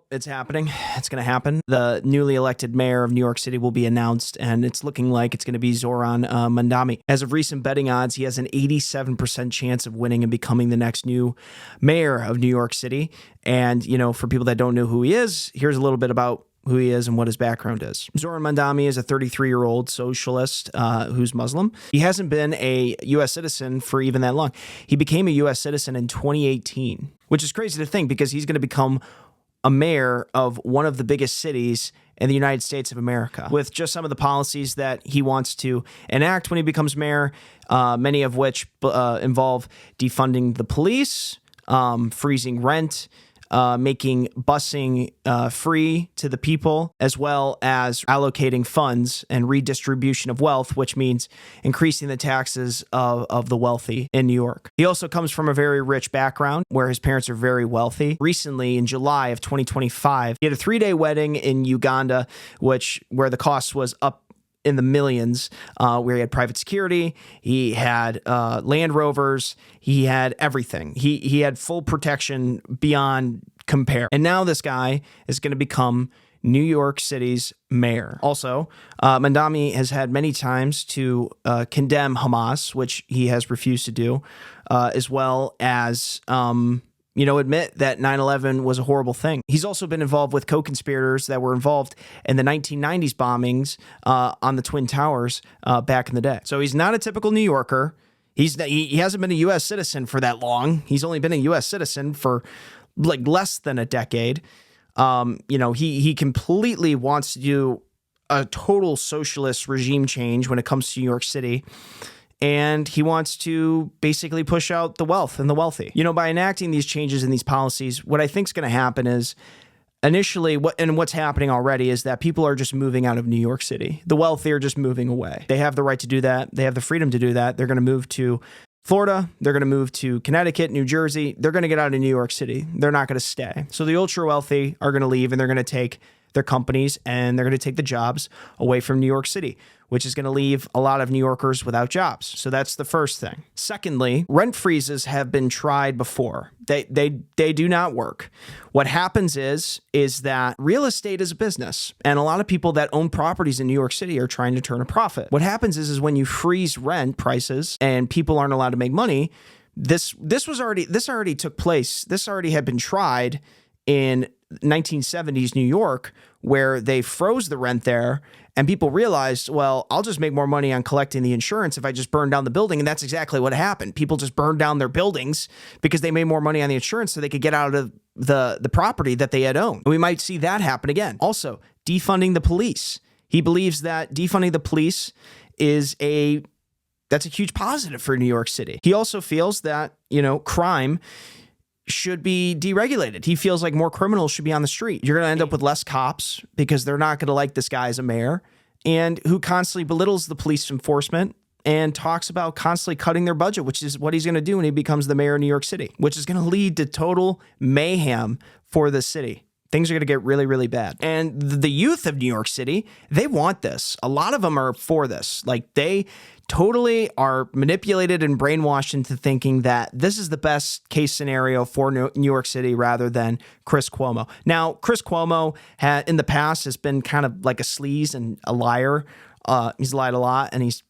it's happening. It's going to happen. The newly elected mayor of New York City will be announced, and it's looking like it's going to be Zoran Mandami. As of recent betting odds, he has an 87% chance of winning and becoming the next new mayor of New York City. And, for people that don't know who he is, here's a little bit about who he is and what his background is. Zoran Mandami is a 33-year-old socialist who's Muslim. He hasn't been a U.S. citizen for even that long. He became a U.S. citizen in 2018, which is crazy to think because he's going to become a mayor of one of the biggest cities in the United States of America, with just some of the policies that he wants to enact when he becomes mayor, many of which involve defunding the police, freezing rent, making busing free to the people, as well as allocating funds and redistribution of wealth, which means increasing the taxes of the wealthy in New York. He also comes from a very rich background where his parents are very wealthy. Recently, in July of 2025, he had a 3-day wedding in Uganda, where the cost was up in the millions, where he had private security, he had Land Rovers, he had everything. He had full protection beyond compare. And now this guy is going to become New York City's mayor. Also, Mandami has had many times to condemn Hamas, which he has refused to do, as well as admit that 9/11 was a horrible thing. He's also been involved with co-conspirators that were involved in the 1990s bombings on the Twin Towers back in the day. So he's not a typical New Yorker. He hasn't been a U.S. citizen for that long. He's only been a U.S. citizen for less than a decade. He completely wants to do a total socialist regime change when it comes to New York City. And he wants to basically push out the wealth and the wealthy. By enacting these changes and these policies, what I think is going to happen is initially, what's happening already is that people are just moving out of New York City. The wealthy are just moving away. They have the right to do that. They have the freedom to do that. They're going to move to Florida. They're going to move to Connecticut, New Jersey. They're going to get out of New York City. They're not going to stay. So the ultra wealthy are going to leave, and they're going to take their companies and they're going to take the jobs away from New York City, which is going to leave a lot of New Yorkers without jobs. So that's the first thing. Secondly, rent freezes have been tried before. They do not work. What happens is that real estate is a business, and a lot of people that own properties in New York City are trying to turn a profit. What happens is when you freeze rent prices and people aren't allowed to make money, this already took place. This already had been tried in 1970s New York, where they froze the rent there, and people realized, well, I'll just make more money on collecting the insurance if I just burn down the building. And that's exactly what happened. People just burned down their buildings because they made more money on the insurance so they could get out of the property that they had owned. And we might see that happen again. Also, defunding the police. He believes that defunding the police that's a huge positive for New York City. He also feels that, crime should be deregulated. He feels like more criminals should be on the street. You're going to end up with less cops because they're not going to like this guy as a mayor, and who constantly belittles the police enforcement and talks about constantly cutting their budget, which is what he's going to do when he becomes the mayor of New York City, which is going to lead to total mayhem for the city. Things are going to get really, really bad. And the youth of New York City, they want this. A lot of them are for this. They totally are manipulated and brainwashed into thinking that this is the best case scenario for New York City rather than Chris Cuomo. Now, Chris Cuomo in the past has been kind of like a sleaze and a liar. He's lied a lot, and he's,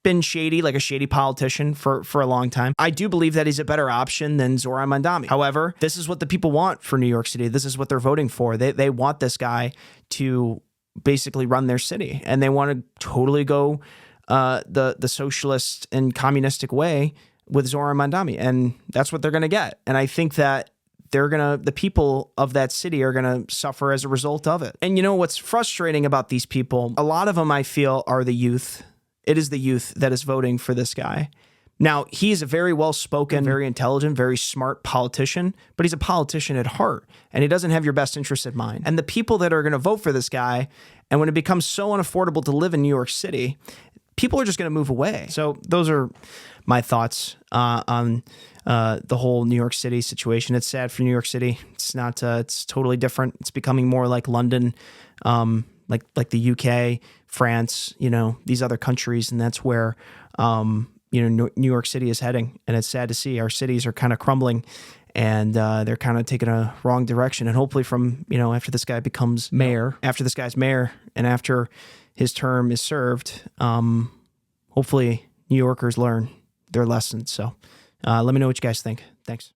been shady, like a shady politician for a long time. I do believe that he's a better option than Zoran Mandami. However, this is what the people want for New York City. This is what they're voting for. They want this guy to basically run their city, and they want to totally go the socialist and communistic way with Zoran Mandami, and that's what they're going to get. And I think that the people of that city are going to suffer as a result of it. And what's frustrating about these people, a lot of them I feel are the youth. It is the youth that is voting for this guy. Now, he's a very well-spoken, very intelligent, very smart politician, but he's a politician at heart, and he doesn't have your best interests in mind. And the people that are going to vote for this guy, and when it becomes so unaffordable to live in New York City, people are just going to move away. So those are my thoughts on the whole New York City situation. It's sad for New York City. It's not. It's totally different. It's becoming more like London, like the UK, France. These other countries, and that's where New York City is heading. And it's sad to see our cities are kind of crumbling, and they're kind of taking a wrong direction. And hopefully from, after this guy becomes mayor, after this guy's mayor, and after his term is served, hopefully New Yorkers learn their lessons. So let me know what you guys think. Thanks.